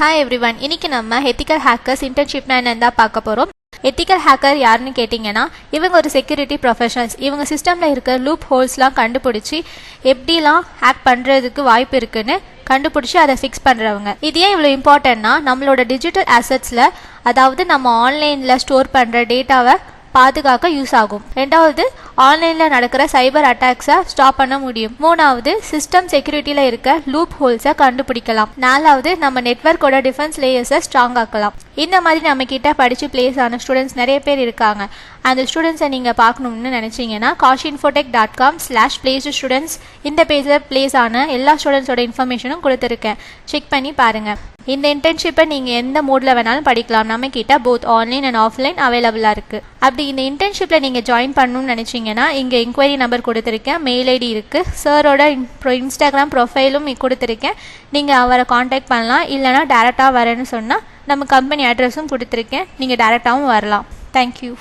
Hi everyone, இன்னைக்கு நம்ம ethical hackers இன்டர்ன்ஷிப்னா என்னன்னு தான் பார்க்க போகிறோம். எத்திக்கல் ஹேக்கர் யாருன்னு கேட்டிங்கன்னா, இவங்க ஒரு செக்யூரிட்டி ப்ரொஃபஷனல்ஸ். இவங்க சிஸ்டமில் இருக்க லூப் ஹோல்ஸ்லாம் கண்டுபிடிச்சி எப்படிலாம் ஹேக் பண்ணுறதுக்கு வாய்ப்பு இருக்குன்னு கண்டுபிடிச்சி அதை ஃபிக்ஸ் பண்ணுறவங்க. இது ஏன் இவ்வளோ இம்பார்ட்டன்ட்னா, நம்மளோட டிஜிட்டல் அசட்ஸில், அதாவது நம்ம ஆன்லைனில் ஸ்டோர் பண்ணுற டேட்டாவை பாதுகாக்க யூஸ் ஆகும். ரெண்டாவது, ஆன்லைனில் நடக்கிற சைபர் அட்டாக்ஸை ஸ்டாப் பண்ண முடியும். மூணாவது, சிஸ்டம் செக்யூரிட்டியில் இருக்க லூப் ஹோல்ஸை கண்டுபிடிக்கலாம். நாலாவது, நம்ம நெட்வொர்க்கோட டிஃபென்ஸ் லேயர்ஸை ஸ்ட்ராங் ஆக்கலாம். இந்த மாதிரி நம்ம கிட்ட படித்து பிளேஸ் ஆன ஸ்டூடெண்ட்ஸ் நிறைய பேர் இருக்காங்க. அந்த ஸ்டூடெண்ட்ஸை நீங்கள் பார்க்கணும்னு நினச்சிங்கன்னா kaushifotech.com/placedstudents இந்த பேஜில் பிளேஸ் ஆன எல்லா ஸ்டூடெண்ட்ஸோட இன்ஃபர்மேஷனும் கொடுத்துருக்கேன். செக் பண்ணி பாருங்கள். இந்த இன்டர்ன்ஷிப்பை நீங்கள் எந்த மோடில் வேணாலும் படிக்கலாம். நம்ம கிட்ட போத் ஆன்லைன் அண்ட் ஆஃப்லைன் அவைலபிளாக இருக்குது. அப்படி இந்த இன்டர்ன்ஷிப்பில் நீங்கள் ஜாயின் பண்ணணும்னு நினச்சிங்கன்னா இங்கே என்கொயரி நம்பர் கொடுத்துருக்கேன், மெயில் ஐடி இருக்குது, சாரோட இன்ஸ்டாகிராம் ப்ரொஃபைலும் கொடுத்துருக்கேன். நீங்கள் அவரை காண்டாக்ட் பண்ணலாம். இல்லைனா டேரெக்டாக வரேன்னு சொன்னால் நம்ம கம்பெனி அட்ரஸும் கொடுத்துருக்கேன், நீங்கள் டேரெக்டாகவும் வரலாம். தேங்க்யூ.